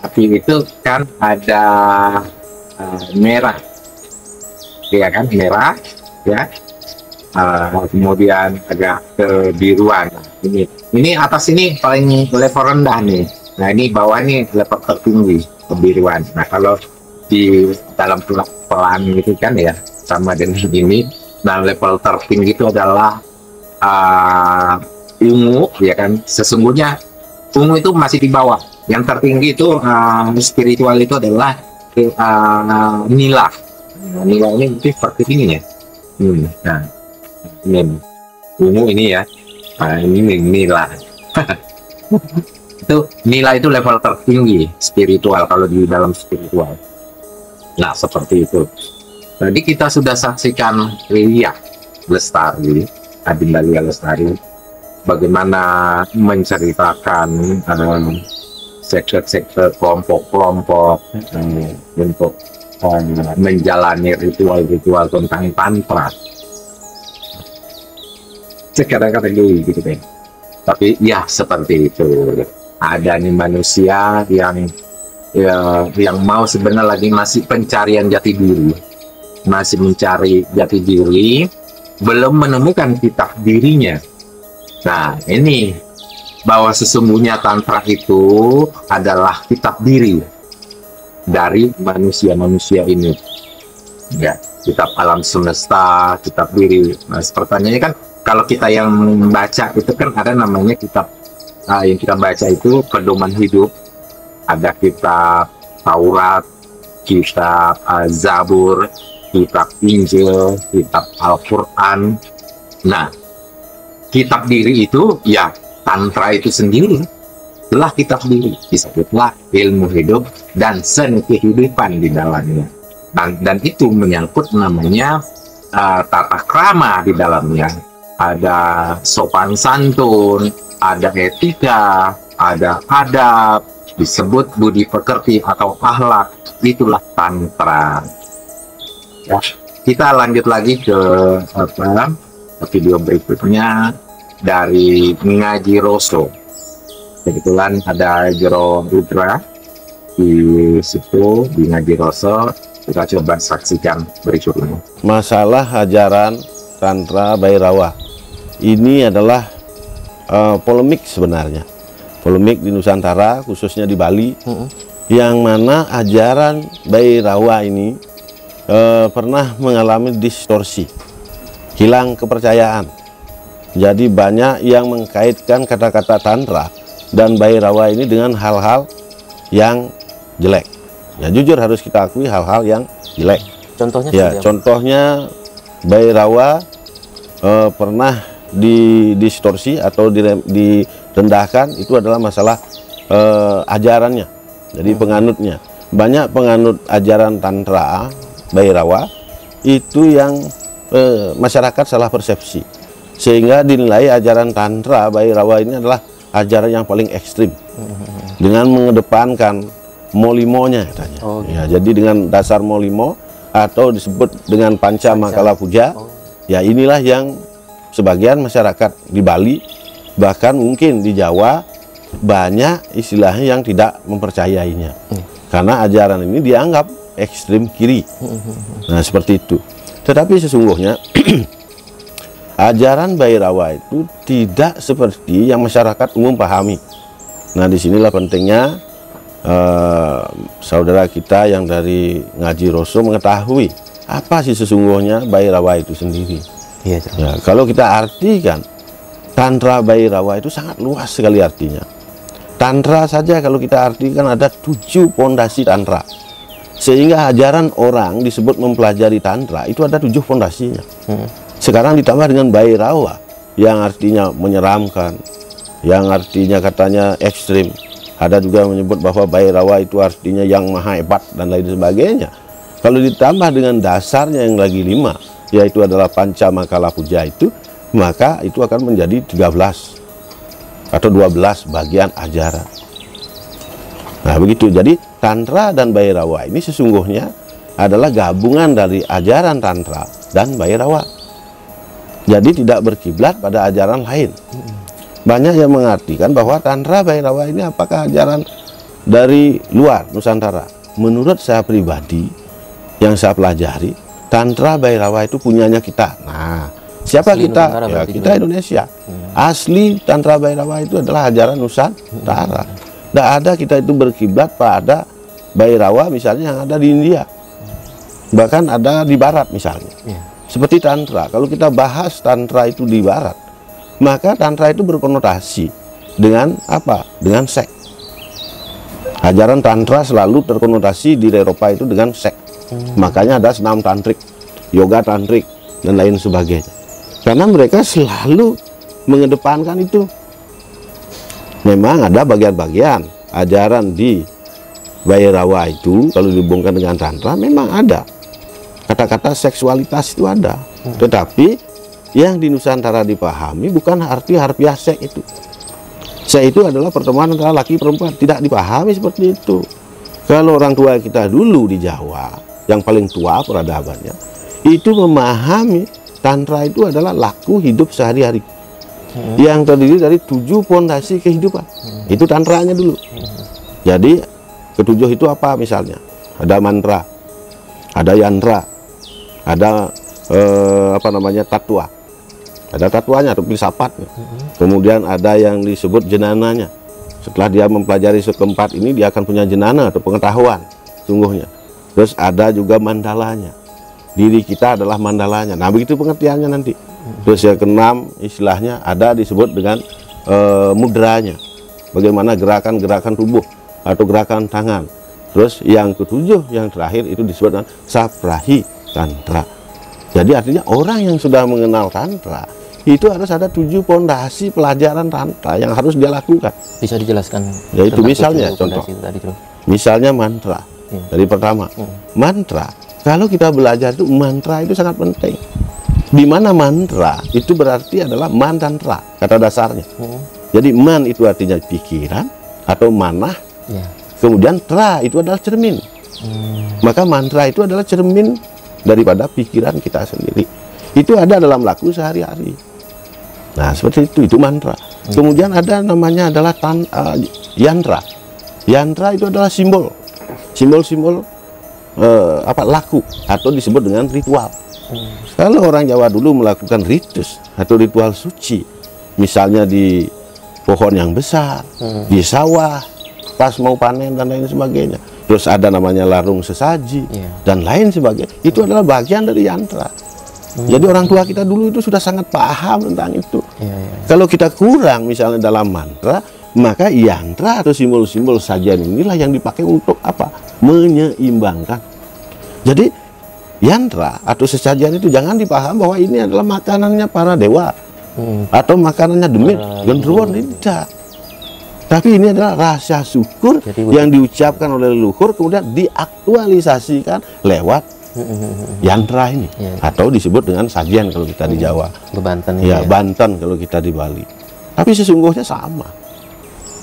api itu kan ada merah, ya kan, merah, ya, kemudian agak kebiruan. Ini atas ini paling level rendah nih. Nah ini bawah nih level tertinggi, kebiruan. Nah kalau di dalam pelan itu kan ya sama dengan ini. Nah level tertinggi itu adalah ungu, ya kan. Sesungguhnya ungu itu masih di bawah. Yang tertinggi itu spiritual itu adalah nila. Nila ini mungkin seperti ini ya. Nah, ini ungu ini ya. Nah, ini nila. Itu nila itu level tertinggi spiritual kalau di dalam spiritual. Nah, seperti itu. Jadi kita sudah saksikan Lia Lestari, Adinda Lia Lestari, bagaimana menceritakan sektor kelompok-kelompok untuk menjalani ritual-ritual tentang tantra. Kadang-kadang gitu deh. Tapi ya seperti itu. Ada nih manusia yang mau sebenarnya lagi masih pencarian jati diri, masih mencari jati diri, belum menemukan kitab dirinya. Nah ini, bahwa sesungguhnya tantra itu adalah kitab diri dari manusia-manusia ini, ya, kitab alam semesta, kitab diri. Nah pertanyaannya kan, kalau kita yang membaca itu kan ada namanya kitab, yang kita baca itu pedoman hidup, ada kitab Taurat, kitab Zabur, kitab Injil, kitab Al-Quran. Nah, kitab diri itu ya tantra itu sendiri telah kitab diri, disebutlah ilmu hidup dan seni kehidupan di dalamnya, dan itu menyangkut namanya tata krama di dalamnya, ada sopan santun, ada etika, ada adab, disebut budi pekerti atau akhlak. Itulah tantra. Ya, kita lanjut lagi ke video berikutnya dari Ngaji Roso. Kebetulan ada Jero Rudra di situ, di Ngaji Roso. Kita coba saksikan berikutnya. Masalah ajaran Tantra Bhairawa ini adalah polemik sebenarnya. Polemik di Nusantara, khususnya di Bali, yang mana ajaran Bhairawa ini pernah mengalami distorsi, hilang kepercayaan. Jadi banyak yang mengkaitkan kata-kata Tantra dan Bhairawa ini dengan hal-hal yang jelek. Ya jujur harus kita akui hal-hal yang jelek. Contohnya? Ya contohnya Bhairawa pernah didistorsi atau direndahkan, itu adalah masalah ajarannya. Jadi penganutnya, banyak penganut ajaran Tantra Bhairawa itu yang masyarakat salah persepsi, sehingga dinilai ajaran Tantra Bhairawa ini adalah ajaran yang paling ekstrim, dengan mengedepankan molimonya katanya. Ya, jadi dengan dasar molimo atau disebut dengan panca makala puja. Ya inilah yang sebagian masyarakat di Bali, bahkan mungkin di Jawa, banyak istilahnya yang tidak mempercayainya, karena ajaran ini dianggap ekstrim kiri. Nah seperti itu. Tetapi sesungguhnya ajaran Bhairawa itu tidak seperti yang masyarakat umum pahami. Nah disinilah pentingnya saudara kita yang dari Ngaji Roso mengetahui apa sih sesungguhnya Bhairawa itu sendiri. Ya, kalau kita artikan Tantra Bhairawa itu sangat luas sekali artinya. Tantra saja kalau kita artikan ada 7 pondasi Tantra, sehingga ajaran orang disebut mempelajari Tantra itu ada 7 pondasinya. Sekarang ditambah dengan Bhairawa yang artinya menyeramkan, yang artinya katanya ekstrim. Ada juga menyebut bahwa Bhairawa itu artinya yang maha hebat dan lain sebagainya. Kalau ditambah dengan dasarnya yang lagi 5, yaitu adalah panca makala puja itu, maka itu akan menjadi 13 atau 12 bagian ajaran. Nah begitu. Jadi Tantra dan Bhairawa ini sesungguhnya adalah gabungan dari ajaran Tantra dan Bhairawa. Jadi tidak berkiblat pada ajaran lain. Banyak yang mengartikan bahwa Tantra Bhairawa ini apakah ajaran dari luar Nusantara. Menurut saya pribadi yang saya pelajari, Tantra Bhairawa itu punyanya kita. Nah, siapa asli kita? Ya, kita Indonesia. Asli Tantra Bhairawa itu adalah ajaran Nusantara. Tidak ada kita itu berkiblat pada Bhairawa misalnya yang ada di India. Bahkan ada di Barat misalnya. Seperti Tantra, kalau kita bahas Tantra itu di Barat, maka Tantra itu berkonotasi dengan apa? Dengan seks. Ajaran Tantra selalu terkonotasi di Eropa itu dengan seks. Makanya ada senam tantrik, yoga tantrik, dan lain sebagainya. Karena mereka selalu mengedepankan itu. Memang ada bagian-bagian ajaran di Bhairawa itu, kalau dihubungkan dengan Tantra, memang ada. Kata-kata seksualitas itu ada, tetapi yang di Nusantara dipahami bukan arti harfiah seks itu. Seks itu adalah pertemuan antara laki perempuan, tidak dipahami seperti itu. Kalau orang tua kita dulu di Jawa, yang paling tua peradabannya, itu memahami Tantra itu adalah laku hidup sehari-hari, yang terdiri dari 7 pondasi kehidupan. Itu Tantranya dulu. Jadi ketujuh itu apa misalnya? Ada mantra, ada yantra, ada tatwa, ada tatwanya atau filsafatnya. Kemudian ada yang disebut jenananya. Setelah dia mempelajari keempat ini, dia akan punya jenana atau pengetahuan sungguhnya. Terus ada juga mandalanya, diri kita adalah mandalanya. Nah begitu pengertiannya nanti. Terus yang keenam istilahnya ada disebut dengan mudranya, bagaimana gerakan-gerakan tubuh atau gerakan tangan. Terus yang ketujuh, yang terakhir itu disebut dengan Saprahi Tantra. Jadi artinya orang yang sudah mengenal Tantra itu harus ada 7 pondasi pelajaran Tantra yang harus dia lakukan. Bisa dijelaskan? Yaitu tentang misalnya 7 contoh, pondasi tadi, Bro? misalnya mantra. Dari pertama, mantra. Kalau kita belajar itu mantra itu sangat penting. Di mana mantra itu berarti adalah man dan tra, kata dasarnya. Jadi man itu artinya pikiran atau manah. Ya. Kemudian tra itu adalah cermin. Maka mantra itu adalah cermin daripada pikiran kita sendiri. Itu ada dalam laku sehari-hari. Nah, seperti itu mantra. Kemudian ada namanya adalah yantra. Yantra itu adalah simbol. Simbol-simbol laku atau disebut dengan ritual. Kalau orang Jawa dulu melakukan ritus atau ritual suci, misalnya di pohon yang besar, di sawah, pas mau panen dan lain sebagainya. Terus ada namanya larung sesaji dan lain sebagainya. Itu adalah bagian dari yantra. Jadi orang tua kita dulu itu sudah sangat paham tentang itu. Kalau kita kurang misalnya dalam mantra, maka yantra atau simbol-simbol sajian inilah yang dipakai untuk apa? Menyeimbangkan. Jadi yantra atau sesajian itu jangan dipaham bahwa ini adalah makanannya para dewa atau makanannya demit, genderuwo, tidak. Tapi ini adalah rasa syukur yang diucapkan oleh leluhur kemudian diaktualisasikan lewat yantra ini, atau disebut dengan sajian kalau kita di Jawa. Banten ya, Banten kalau kita di Bali. Tapi sesungguhnya sama.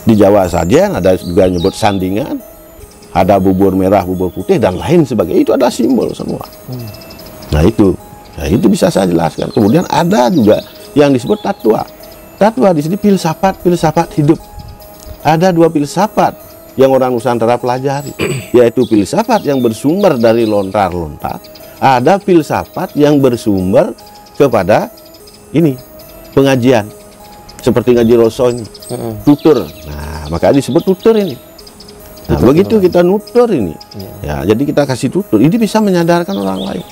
Di Jawa sajian ada juga nyebut sandingan, ada bubur merah, bubur putih dan lain sebagainya. Itu ada simbol semua. Nah itu bisa saya jelaskan. Kemudian ada juga yang disebut tatwa. Tatwa di sini filsafat hidup. Ada 2 filsafat yang orang Nusantara pelajari, yaitu filsafat yang bersumber dari lontar-lontar. Ada filsafat yang bersumber kepada ini pengajian, seperti ngaji Roso ini, tutur. Nah, makanya disebut tutur ini. Nah, begitu kita nutur ini, ya, jadi kita kasih tutur. Ini bisa menyadarkan orang lain.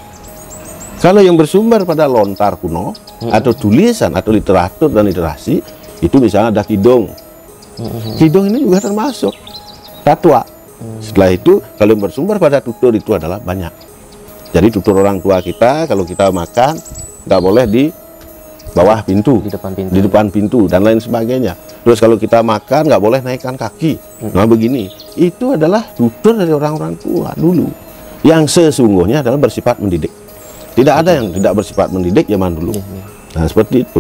Kalau yang bersumber pada lontar kuno atau tulisan atau literatur dan literasi, itu misalnya ada kidung. Kidung ini juga termasuk tatwa. Setelah itu kalau yang bersumber pada tutur itu adalah banyak. Jadi tutur orang tua kita kalau kita makan nggak boleh di bawah pintu, di depan pintu dan lain sebagainya. Terus kalau kita makan nggak boleh naikkan kaki. Nah begini, itu adalah tutur dari orang-orang tua dulu yang sesungguhnya adalah bersifat mendidik. Tidak ada yang tidak bersifat mendidik zaman dulu. Nah seperti itu.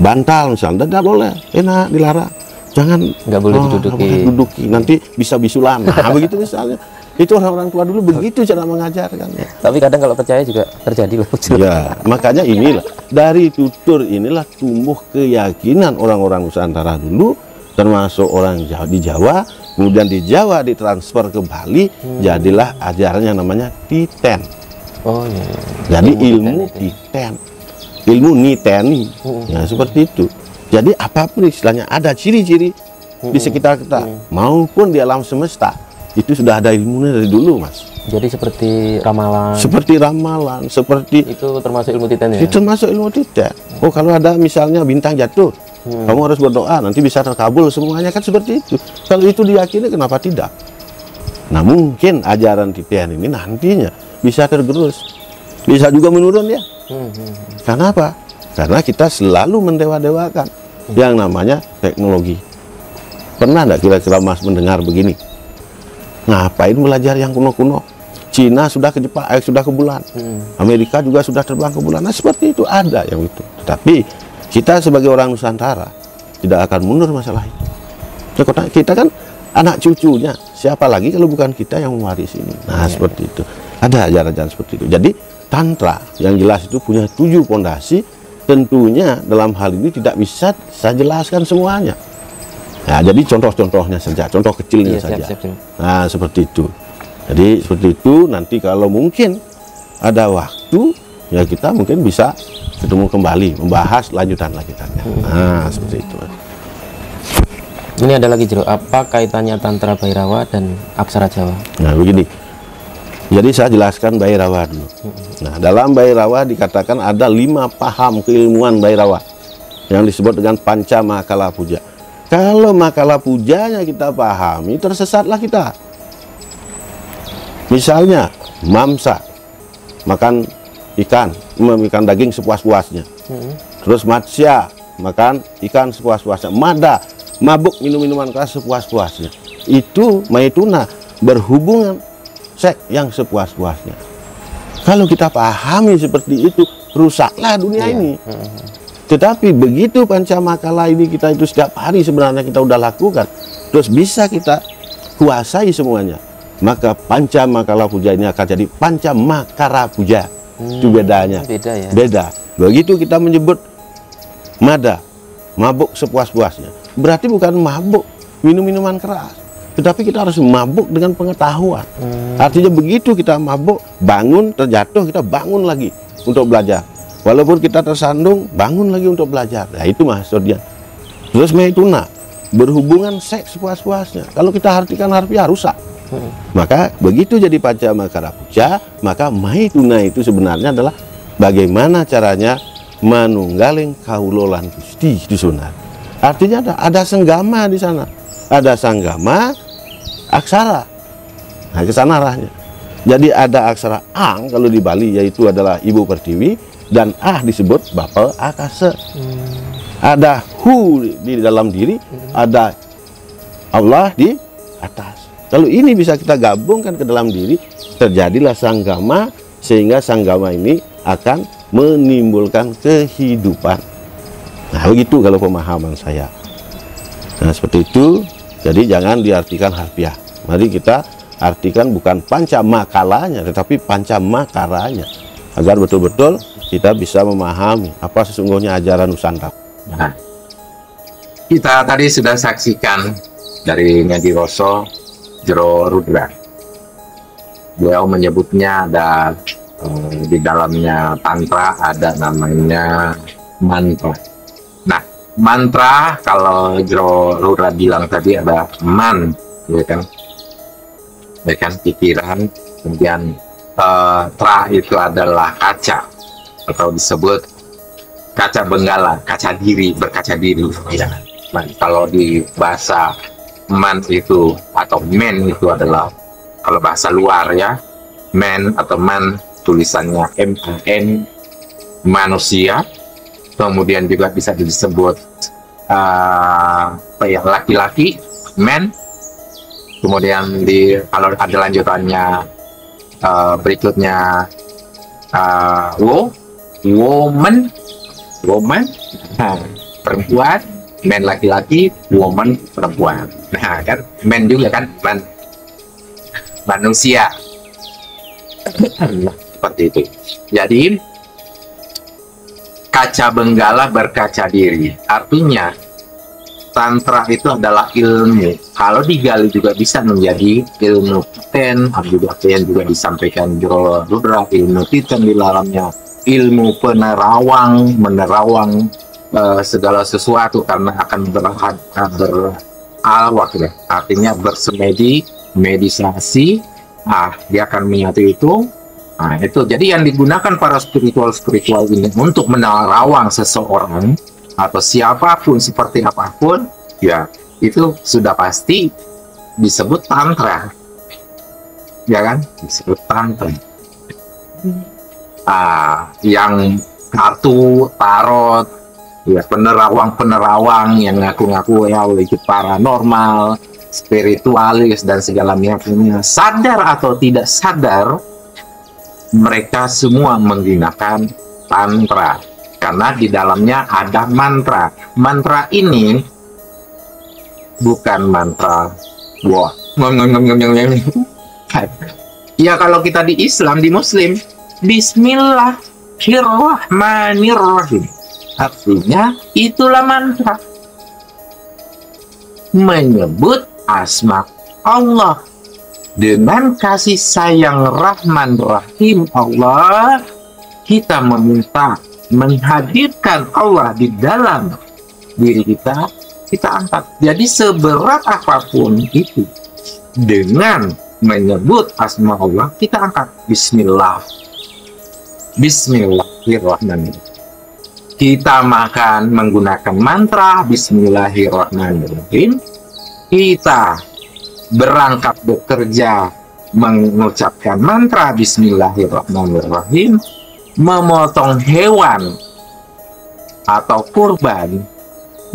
Bantal misalnya tidak boleh, enak, dilarang. Jangan nggak boleh diduduki, nanti bisa bisulan. Nah begitu misalnya. Itu orang-orang tua dulu begitu cara mengajarkan. Tapi kadang kalau percaya juga terjadi loh. Ya, makanya inilah dari tutur inilah tumbuh keyakinan orang-orang Nusantara dulu, termasuk orang Jawa di Jawa, kemudian di Jawa ditransfer ke Bali, jadilah ajaran yang namanya titen. Oh iya. Jadi ilmu titen, ilmu niteni, ya seperti itu. Jadi apapun istilahnya ada ciri-ciri di sekitar kita maupun di alam semesta. Itu sudah ada ilmunya dari dulu, Mas. Jadi seperti ramalan. Seperti ramalan, seperti itu termasuk ilmu titen ya? Itu termasuk ilmu titen. Oh, kalau ada misalnya bintang jatuh, kamu harus berdoa, nanti bisa terkabul semuanya, kan seperti itu. Kalau itu diyakini, kenapa tidak? Nah, mungkin ajaran titen ini nantinya bisa tergerus, bisa juga menurun ya. Karena apa? Karena kita selalu mendewa-dewakan yang namanya teknologi. Pernah enggak kira-kira Mas mendengar begini? Ngapain belajar yang kuno-kuno? Cina sudah ke Jepang, sudah ke bulan. Amerika juga sudah terbang ke bulan. Nah, seperti itu ada yang itu. Tetapi kita sebagai orang Nusantara tidak akan mundur masalah itu. Kita kan anak cucunya. Siapa lagi kalau bukan kita yang mewarisi ini? Nah, seperti itu. Ada ajaran-ajaran seperti itu. Jadi Tantra yang jelas itu punya 7 pondasi. Tentunya dalam hal ini tidak bisa saya jelaskan semuanya. Nah, jadi contoh-contohnya saja, contoh kecilnya saja. Nah, seperti itu. Jadi seperti itu, nanti kalau mungkin ada waktu, ya kita mungkin bisa ketemu kembali, membahas lanjutan-lanjutannya. Nah, seperti itu. Ini ada lagi, Jero. Apa kaitannya Tantra Bhairawa dan Aksara Jawa? Nah, begini. Jadi saya jelaskan Bhairawa dulu. Nah, dalam Bhairawa dikatakan ada 5 paham keilmuan Bhairawa yang disebut dengan Panca Makala Puja. Kalau Makala Pujanya kita pahami, tersesatlah kita. Misalnya mamsa, makan ikan, makan daging sepuas-puasnya. Terus matsya, makan ikan sepuas-puasnya. Mada, mabuk minum minuman keras sepuas-puasnya. Itu maituna, berhubungan seks yang sepuas-puasnya. Kalau kita pahami seperti itu, rusaklah dunia ini. Tetapi begitu pancamakala ini kita itu setiap hari sebenarnya kita udah lakukan, terus bisa kita kuasai semuanya, maka pancamakala puja ini akan jadi pancamakara puja. Itu bedanya. Beda ya. Beda. Begitu kita menyebut mada, mabuk sepuas-puasnya, berarti bukan mabuk minum minuman keras, tetapi kita harus mabuk dengan pengetahuan. Artinya begitu kita mabuk, bangun, terjatuh, kita bangun lagi untuk belajar. Walaupun kita tersandung, bangun lagi untuk belajar. Nah itu maksudnya. Terus maituna, berhubungan seks sepuas-puasnya. Kalau kita artikan harfiah rusak. Maka begitu jadi pancamakara puja, maka maituna itu sebenarnya adalah bagaimana caranya manunggaling kaulolan Gusti di sunat. Artinya ada senggama di sana. Ada sanggama aksara. Nah, ke sana arahnya. Jadi ada aksara ang kalau di Bali, yaitu adalah Ibu Pertiwi, dan ah disebut Bapa Akasa. Ada hu di dalam diri, ada Allah di atas. Kalau ini bisa kita gabungkan ke dalam diri, terjadilah sanggama, sehingga sanggama ini akan menimbulkan kehidupan. Nah begitu kalau pemahaman saya. Nah seperti itu. Jadi jangan diartikan harfiah. Mari kita artikan bukan pancamakalanya, tetapi pancamakaranya, agar betul-betul kita bisa memahami apa sesungguhnya ajaran Nusantara. Nah, kita tadi sudah saksikan dari Ngadi Roso Jero Rudra. Beliau menyebutnya ada di dalamnya tantra ada namanya mantra. Nah, mantra kalau Jero Rudra bilang tadi ada man, ya kan? Ya kan, pikiran, kemudian tra itu adalah kaca atau disebut kaca benggala, kaca diri, berkaca diri. Ya. Nah, kalau di bahasa man itu atau men itu adalah, kalau bahasa luar ya, men atau man tulisannya M-A-N, manusia. Kemudian juga bisa disebut laki-laki, men. Kemudian kalau ada lanjutannya berikutnya woman, nah, perempuan, men laki-laki, woman perempuan. Nah kan, men juga kan, manusia. Seperti itu. Jadi kaca benggala berkaca diri, artinya tantra itu adalah ilmu. Kalau digali juga bisa menjadi ilmu titen, juga disampaikan Jero Rudra, ilmu titen di dalamnya, ilmu menerawang segala sesuatu, karena akan beralwak ya, artinya bersemedi, meditasi. Dia akan menyatu itu. Nah, itu jadi yang digunakan para spiritual ini untuk menerawang seseorang atau siapapun seperti apapun, ya itu sudah pasti disebut tantra, ya kan, disebut tantra. Yang kartu tarot, ya penerawang yang ngaku-ngaku ya itu paranormal, spiritualis dan segala macamnya, sadar atau tidak sadar, mereka semua menggunakan tantra karena di dalamnya ada mantra. Mantra ini bukan mantra wah ya, kalau kita di Islam, di Muslim, Bismillahirrahmanirrahim, artinya itulah mantra, menyebut asma Allah. Dengan kasih sayang Rahman Rahim Allah, kita meminta menghadirkan Allah di dalam diri kita, kita angkat. Jadi seberat apapun itu, dengan menyebut asma Allah, kita angkat. Bismillahirrahmanirrahim. Kita makan menggunakan mantra Bismillahirrahmanirrahim. Kita berangkat bekerja mengucapkan mantra Bismillahirrahmanirrahim, memotong hewan atau kurban,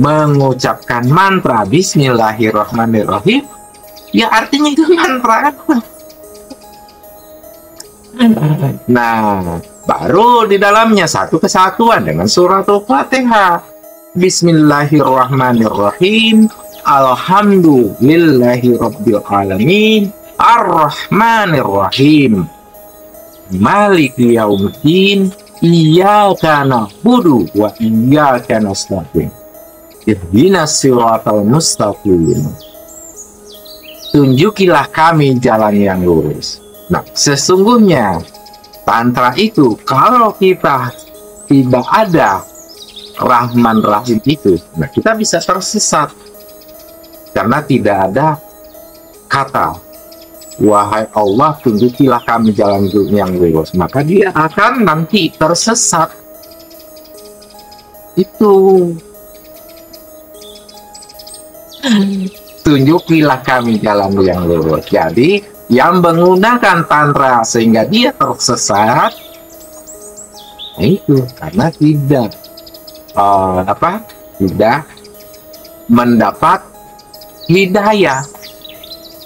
mengucapkan mantra Bismillahirrahmanirrahim, ya artinya itu mantra. Nah, baru di dalamnya satu kesatuan dengan suratul Fatihah. Bismillahirrahmanirrahim, alhamdulillahi rabbil alamin, ar-rahmanirrahim, maliki yaumiddin, iyyaka na'budu wa iyyaka nasta'in, ihdinas siratal mustaqim, tunjukilah kami jalan yang lurus. Nah, sesungguhnya tantra itu kalau kita tidak ada Rahman Rahim itu, nah kita bisa tersesat karena tidak ada kata wahai Allah tunjukilah kami jalan yang lurus, maka dia akan nanti tersesat. Itu tunjukilah kami jalan yang lurus. Jadi yang menggunakan tantra sehingga dia tersesat itu karena tidak tidak mendapat hidayah,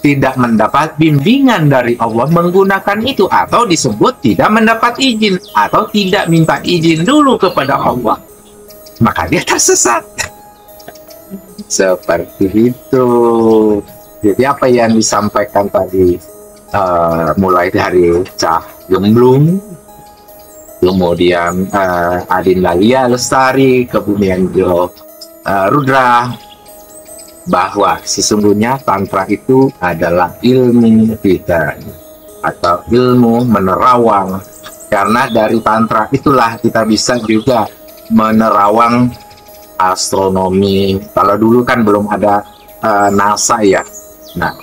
tidak mendapat bimbingan dari Allah menggunakan itu, atau disebut tidak mendapat izin atau tidak minta izin dulu kepada Allah, maka dia tersesat. Seperti itu. Jadi apa yang disampaikan tadi, mulai dari Cah Gemblung, kemudian Adin Lalia Lestari, kemudian Rudra, bahwa sesungguhnya tantra itu adalah ilmu kita atau ilmu menerawang, karena dari tantra itulah kita bisa juga menerawang astronomi. Kalau dulu kan belum ada NASA ya, nah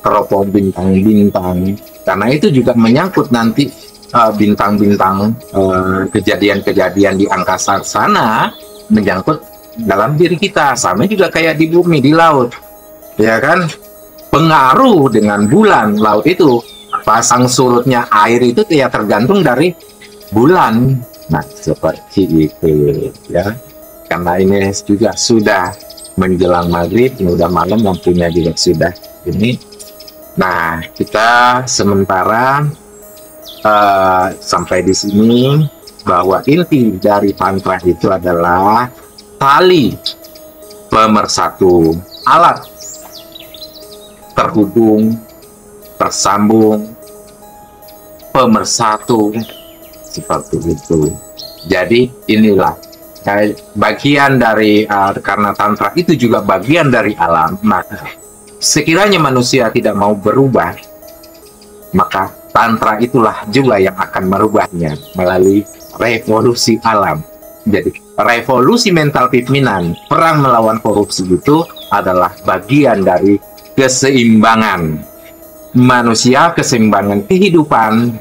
teropong bintang-bintang, karena itu juga menyangkut nanti bintang-bintang, kejadian-kejadian di angkasa sana menyangkut dalam diri kita, sama juga kayak di bumi, di laut, ya kan, pengaruh dengan bulan laut itu, pasang surutnya air itu ya tergantung dari bulan. Nah seperti itu ya, karena ini juga sudah menjelang maghrib, ini udah malam, lampunya juga sudah ini. Nah kita sementara sampai di sini, bahwa inti dari tantra itu adalah tali pemersatu, alat terhubung, tersambung, pemersatu, seperti itu. Jadi inilah bagian dari karena tantra itu juga bagian dari alam, maka sekiranya manusia tidak mau berubah, maka tantra itulah juga yang akan merubahnya melalui revolusi alam. Jadi revolusi mental pimpinan, perang melawan korupsi itu adalah bagian dari keseimbangan manusia, keseimbangan kehidupan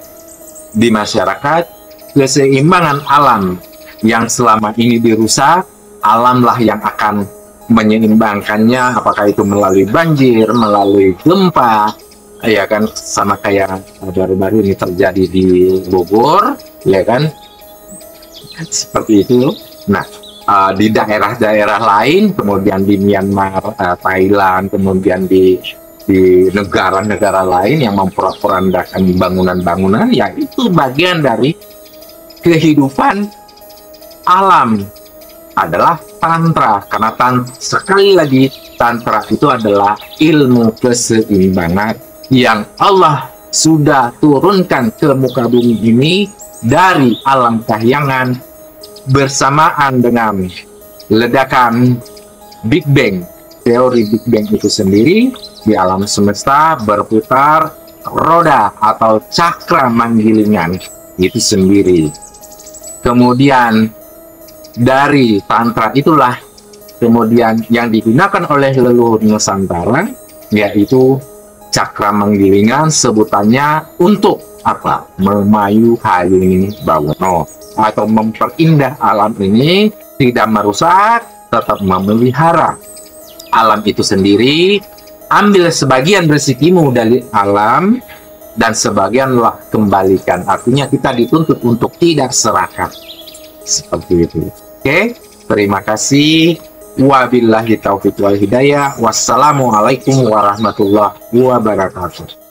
di masyarakat, keseimbangan alam yang selama ini dirusak. Alamlah yang akan menyeimbangkannya, apakah itu melalui banjir, melalui gempa, ya kan, sama kayak baru-baru ini terjadi di Bogor, ya kan, seperti itu. Nah di daerah-daerah lain, kemudian di Myanmar, Thailand, kemudian di negara-negara lain yang memporak-porandakan bangunan-bangunan, ya itu bagian dari kehidupan alam, adalah tantra. Karena sekali lagi tantra itu adalah ilmu keseimbangan yang Allah sudah turunkan ke muka bumi ini dari alam kahyangan bersamaan dengan ledakan Big Bang. Teori Big Bang itu sendiri, di alam semesta berputar roda atau cakra manggilingan itu sendiri. Kemudian dari tantra itulah kemudian yang digunakan oleh leluhur Nusantara, yaitu cakra manggilingan, sebutannya untuk apa? Memayu hayung bawono, atau memperindah alam ini, tidak merusak, tetap memelihara alam itu sendiri ambil sebagian rezekimu dari alam dan sebagianlah kembalikan. Artinya kita dituntut untuk tidak serakah. Seperti itu. Oke, terima kasih. Wabillahi taufiq wal hidayah. Wassalamualaikum warahmatullahi wabarakatuh.